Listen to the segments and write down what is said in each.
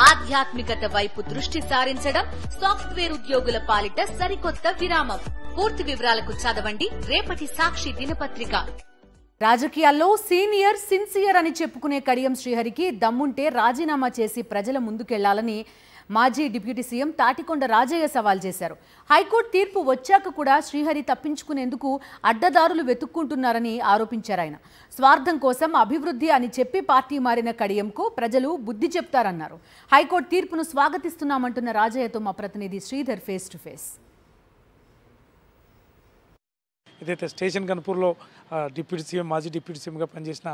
ఆధ్యాత్మికత వైపు దృష్టి సారించడం సాఫ్ట్వేర్ ఉద్యోగుల పాలిట సరికొత్త విరామం. పూర్తి వివరాలకు చదవండి రేపటి సాక్షి దినపత్రిక. రాజకీయాల్లో సీనియర్ సిన్సియర్ అని చెప్పుకునే కడియం శ్రీహరికి దమ్ముంటే రాజీనామా చేసి ప్రజల ముందుకెళ్లాలని మాజీ డిప్యూటీ సీఎం తాటికొండ రాజయ్య సవాల్ చేశారు. హైకోర్టు తీర్పు వచ్చాక కూడా శ్రీహరి తప్పించుకునేందుకు అడ్డదారులు వెతుక్కుంటున్నారని ఆరోపించారు. ఆయన స్వార్థం కోసం అభివృద్ధి అని చెప్పి పార్టీ మారిన కడియంకు ప్రజలు బుద్ధి చెప్తారన్నారు. హైకోర్టు తీర్పును స్వాగతిస్తున్నామంటున్న రాజయ్యతో మా ప్రతినిధి శ్రీధర్ ఫేస్ టు ఫేస్. ఇదైతే స్టేషన్ గన్పూర్లో డిప్యూటీ సీఎం మాజీ డిప్యూటీ సీఎంగా పనిచేసిన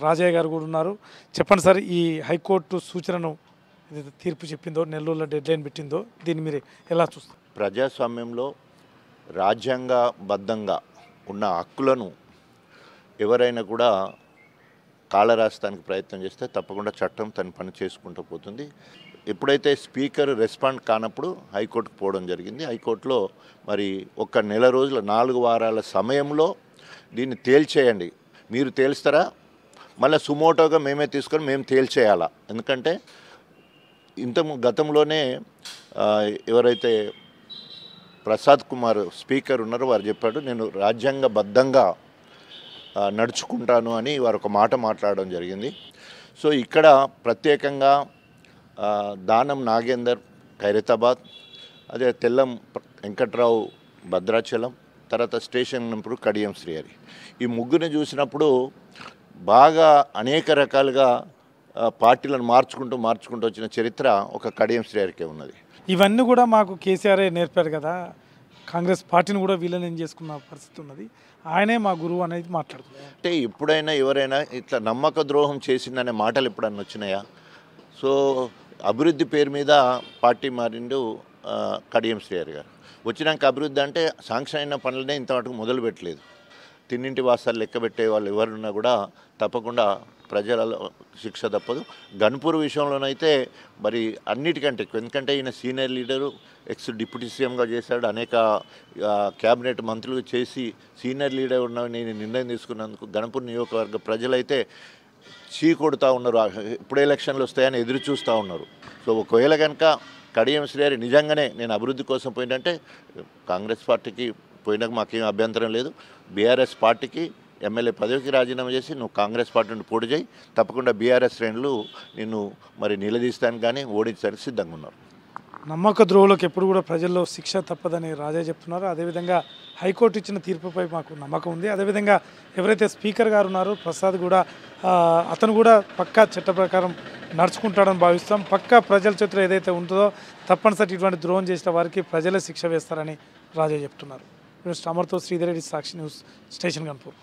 రాజయ్య గారు కూడా ఉన్నారు. చెప్పండి సార్, ఈ హైకోర్టు సూచనను తీర్పు చెప్పిందో, నెల్లూరులో డెడ్లైన్ పెట్టిందో, దీన్ని మీరు ఎలా చూస్తారు? ప్రజాస్వామ్యంలో రాజ్యాంగబద్ధంగా ఉన్న హక్కులను ఎవరైనా కూడా కాలరాస్తానికి ప్రయత్నం చేస్తే తప్పకుండా చట్టం తన పని చేసుకుంటూ పోతుంది. ఎప్పుడైతే స్పీకర్ రెస్పాండ్ కానప్పుడు హైకోర్టుకు పోవడం జరిగింది. హైకోర్టులో మరి ఒక నెల రోజుల 4 వారాల సమయంలో దీన్ని తేల్చేయండి, మీరు తేల్స్తారా, మళ్ళీ సుమోటోగా మేమే తీసుకొని మేము తేల్చేయాలా? ఎందుకంటే గతంలోనే ఎవరైతే ప్రసాద్ కుమార్ స్పీకర్ ఉన్నారో వారు చెప్పాడు, నేను రాజ్యాంగబద్ధంగా నడుచుకుంటాను అని వారు ఒక మాట మాట్లాడడం జరిగింది. సో ఇక్కడ ప్రత్యేకంగా దానం నాగేందర్ ఖైరతాబాద్, అదే తెల్లం వెంకట్రావు భద్రాచలం, తర్వాత స్టేషన్ నంబర్ కడియం శ్రీహరి, ఈ ముగ్గురిని చూసినప్పుడు బాగా అనేక రకాలుగా పార్టీలను మార్చుకుంటూ వచ్చిన చరిత్ర ఒక కడియం శ్రీహరికే ఉన్నది. ఇవన్నీ కూడా మాకు కేసీఆర్ నేర్పారు కదా, కాంగ్రెస్ పార్టీని కూడా విలీనం చేసుకున్న పరిస్థితి ఉన్నది, ఆయనే మా గురువు అనేది మాట్లాడుతున్నారు. అంటే ఎప్పుడైనా ఎవరైనా ఇట్లా నమ్మక ద్రోహం చేసిందనే మాటలు ఎప్పుడన్నా వచ్చినాయా? సో అభివృద్ధి పేరు మీద పార్టీ మారిండు కడియం శ్రీహరి గారు. వచ్చినాక అభివృద్ధి అంటే శాంక్షన్ అయిన పనులనే ఇంతవరకు మొదలు పెట్టలేదు. తిన్నింటి వాసాలు లెక్క పెట్టే వాళ్ళు ఎవరున్నా కూడా తప్పకుండా ప్రజల శిక్ష తప్పదు. గన్పూర్ విషయంలోనైతే మరి అన్నిటికంటే ఎక్కువ, ఎందుకంటే ఈయన సీనియర్ లీడరు, ఎక్స్ డిప్యూటీ సీఎంగా చేశాడు, అనేక క్యాబినెట్ మంత్రులు చేసి సీనియర్ లీడర్ ఉన్న నేను నిర్ణయం తీసుకున్నందుకు గన్పూర్ నియోజకవర్గ ప్రజలైతే చీకొడుతూ ఉన్నారు. ఎప్పుడు ఎలక్షన్లు వస్తాయని ఎదురు చూస్తూ ఉన్నారు. సో ఒకవేళ కనుక కడియం శ్రీహరి నిజంగానే నేను అభివృద్ధి కోసం పోయిందంటే కాంగ్రెస్ పార్టీకి పోయినాక మాకేం అభ్యంతరం లేదు. బీఆర్ఎస్ పార్టీకి ఎమ్మెల్యే పదవికి రాజీనామా చేసి నువ్వు కాంగ్రెస్ పార్టీ నుండి పోటీ చేయి, తప్పకుండా బీఆర్ఎస్ శ్రేణులు నిన్ను మరి నిలదీస్తానికి కానీ ఓడించడానికి సిద్ధంగా ఉన్నారు. నమ్మక ద్రోహులకు ఎప్పుడు కూడా ప్రజల్లో శిక్ష తప్పదని రాజా చెప్తున్నారు. అదేవిధంగా హైకోర్టు ఇచ్చిన తీర్పుపై మాకు నమ్మకం ఉంది. అదేవిధంగా ఎవరైతే స్పీకర్ గారు ఉన్నారో ప్రసాద్ కూడా అతను కూడా పక్కా చట్ట ప్రకారం నడుచుకుంటాడని భావిస్తాం. పక్కా ప్రజల చేతిలో ఏదైతే ఉంటుందో తప్పనిసరి ఇటువంటి ద్రోహం చేసిన వారికి ప్రజలే శిక్ష వేస్తారని రాజా చెప్తున్నారు. అమర్తో శ్రీధర్ రెడ్డి, సాక్షి న్యూస్, స్టేషన్ గన్పూర్.